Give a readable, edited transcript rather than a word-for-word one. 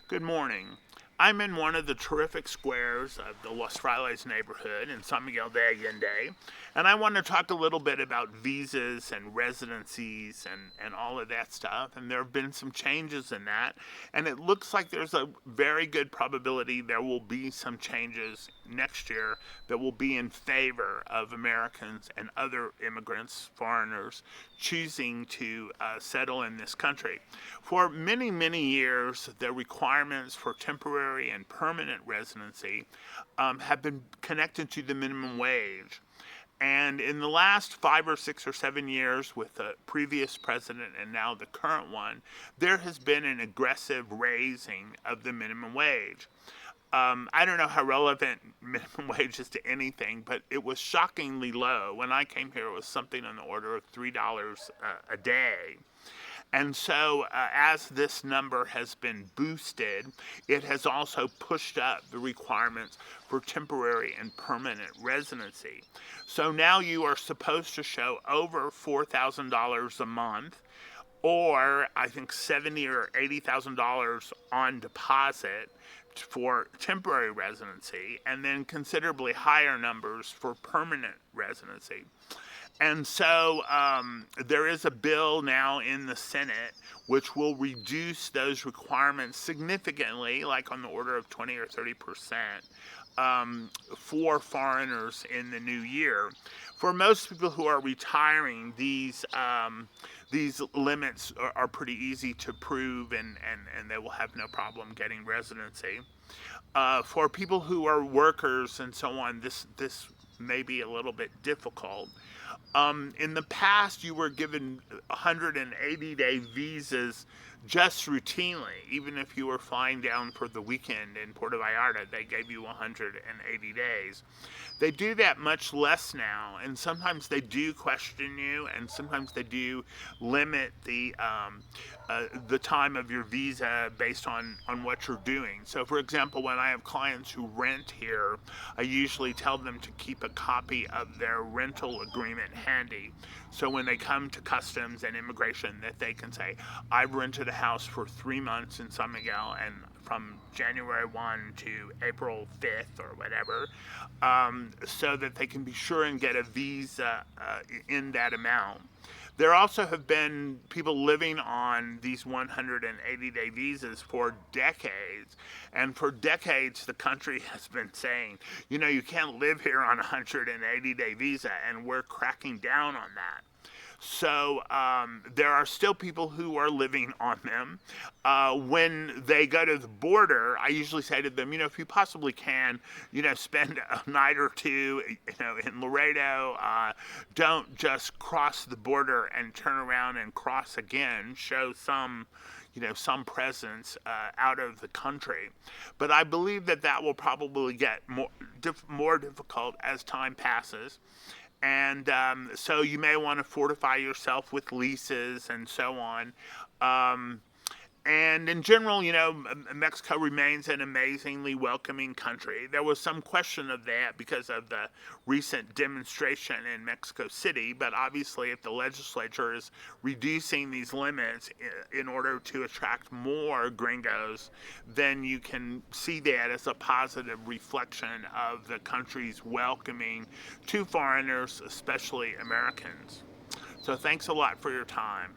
Good morning. I'm in one of the terrific squares of the Los Frailes neighborhood in San Miguel de Allende, and I want to talk a little bit about visas and residencies and all of that stuff. And there have been some changes in that, and it looks like there's a very good probability there will be some changes next year that will be in favor of Americans and other immigrants, foreigners, choosing to settle in this country. For many, many years, the requirements for temporary and permanent residency have been connected to the minimum wage. And in the last 5 or 6 or 7 years, with the previous president and now the current one, there has been an aggressive raising of the minimum wage. I don't know how relevant minimum wage is to anything, but it was shockingly low. When I came here, it was something on the order of $3 a day. And so, as this number has been boosted, it has also pushed up the requirements for temporary and permanent residency. So now you are supposed to show over $4,000 a month, or I think $70,000 or $80,000 on deposit for temporary residency, and then considerably higher numbers for permanent residency. And so there is a bill now in the Senate which will reduce those requirements significantly, like on the order of 20 or 30%, for foreigners in the new year. For most people who are retiring, these limits are pretty easy to prove, and they will have no problem getting residency. For people who are workers and so on, this may be a little bit difficult. In the past, you were given 180-day visas just routinely. Even if you were flying down for the weekend in Puerto Vallarta, they gave you 180 days. They do that much less now, and sometimes they do question you, and sometimes they do limit the time of your visa based on what you're doing. So, for example, when I have clients who rent here, I usually tell them to keep a copy of their rental agreement handy. So when they come to customs and immigration, that they can say, I've rented a house for 3 months in San Miguel, and from January 1 to April 5th or whatever, so that they can be sure and get a visa in that amount. There also have been people living on these 180-day visas for decades. And for decades, the country has been saying, you can't live here on a 180-day visa, and we're cracking down on that. So there are still people who are living on them. When they go to the border, I usually say to them, if you possibly can, spend a night or two, in Laredo. Don't just cross the border and turn around and cross again. Show some presence out of the country. But I believe that will probably get more difficult as time passes. And so you may want to fortify yourself with leases and so on. And in general, Mexico remains an amazingly welcoming country. There was some question of that because of the recent demonstration in Mexico City, but obviously if the legislature is reducing these limits in order to attract more gringos, then you can see that as a positive reflection of the country's welcoming to foreigners, especially Americans. So thanks a lot for your time.